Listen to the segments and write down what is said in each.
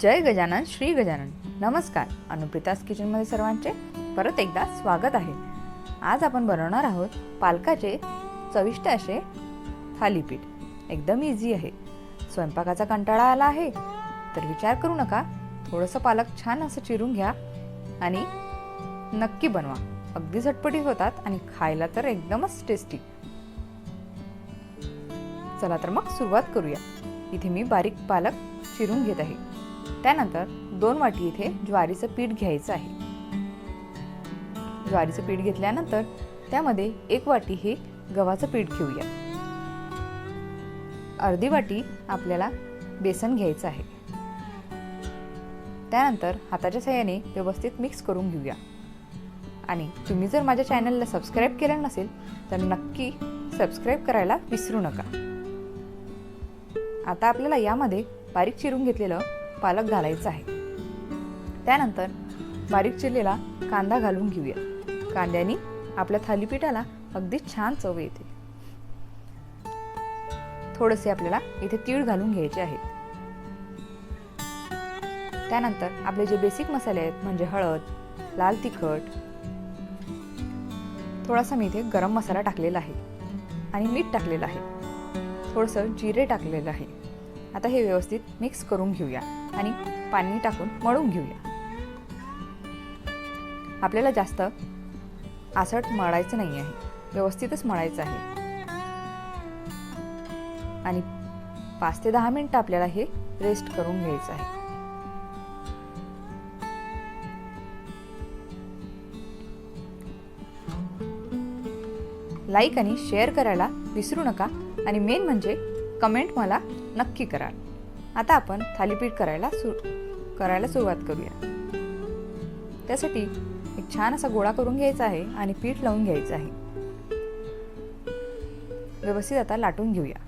जय गजानन श्री गजानन. नमस्कार. अनुप्रितास किचनमध्ये सर्वांचे परत एकदा स्वागत आहे. आज आपण बनवणार आहोत पालकाचे चविष्ट असे थालीपीठ. एकदम इझी आहे. स्वयंपाकाचा कंटाळा आला आहे तर विचार करू नका, थोडंसं पालक छान असं चिरून घ्या आणि नक्की बनवा. अगदी झटपटीत होतात आणि खायला तर एकदमच टेस्टी. चला तर मग सुरुवात करूया. इथे मी बारीक पालक चिरून घेत आहे. त्यानंतर 2 वाटी इथे ज्वारीचं पीठ घ्यायचं आहे. ज्वारीचं पीठ घेतल्यानंतर त्यामध्ये 1 वाटी हे गव्हाचं पीठ घेऊया. अर्धी वाटी आपल्याला बेसन घ्यायचं आहे. त्यानंतर हाताच्या साहाय्याने व्यवस्थित मिक्स करून घेऊया. आणि तुम्ही जर माझ्या चॅनलला सबस्क्राईब केलं नसेल तर नक्की सबस्क्राईब करायला विसरू नका. आता आपल्याला यामध्ये बारीक चिरून घेतलेलं पालक घालायचं आहे. त्यानंतर बारीक चिरलेला कांदा घालून घेऊया. कांद्याने आपल्या थालीपीठाला अगदी छान चव येते. थोडेसे आपल्याला इथे तीळ घालून घ्यायचे आहेत. त्यानंतर आपले जे बेसिक मसाले आहेत म्हणजे हळद, लाल तिखट, थोडासा मी इथे गरम मसाला टाकलेला आहे आणि मीठ टाकलेलं आहे. थोडंसं जिरे टाकलेलं आहे. आता हे व्यवस्थित मिक्स करून घेऊया आणि पाणी टाकून मळून घेऊया. आपल्याला जास्त आसट मळायचं नाही आहे, व्यवस्थितच मळायचं आहे. आणि 5 ते 10 मिनिटं आपल्याला हे रेस्ट करून घ्यायचं आहे. लाईक आणि शेअर करायला विसरू नका आणि मेन म्हणजे कमेंट मला नक्की करा. आता आपण थालीपीठ करायला सुरुवात करूया. त्यासाठी एक छान असा गोळा करून घ्यायचा आहे आणि पीठ लावून घ्यायचं आहे. व्यवस्थित आता लाटून घेऊया.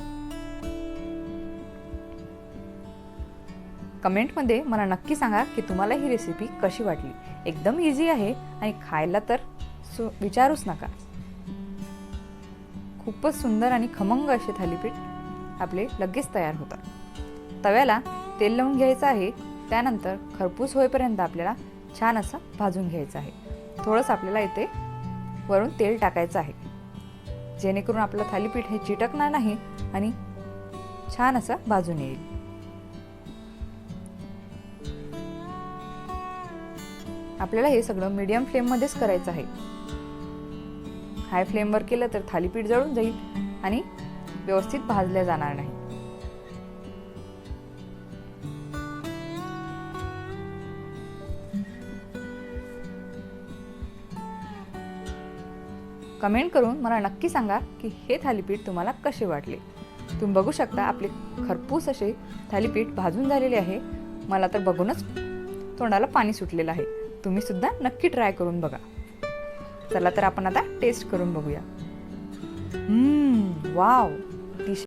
कमेंटमध्ये मला नक्की सांगा की तुम्हाला ही रेसिपी कशी वाटली. एकदम इझी आहे आणि खायला तर विचारूच नका. खूपच सुंदर आणि खमंग असे थालीपीठ आपले लगेच तयार होतात. तव्याला तेल लावून घ्यायचं आहे. त्यानंतर खरपूस होईपर्यंत आपल्याला छान असं भाजून घ्यायचं आहे. थोडंसं आपल्याला इथे वरून तेल टाकायचं आहे जेणेकरून आपलं थालीपीठ हे चिटकणार नाही आणि छान असं भाजून येईल. आपल्याला हे सगळं मीडियम फ्लेममध्येच करायचं आहे. हाय फ्लेमवर केलं तर थालीपीठ जळून जाईल आणि व्यवस्थित भाजले जाणार नाही. कमेंट करून मला नक्की सांगा की हे थालीपीठ तुम्हाला कसे वाटले. तुम्ही बघू शकता आपले खरपूस असे थालीपीठ भाजून झालेले आहे. मला तर बघूनच तोंडाला पाणी सुटलेलं आहे. तुम्ही सुद्धा नक्की ट्राय करून बघा. चला तर आपण आता टेस्ट करून बघूया. वाव.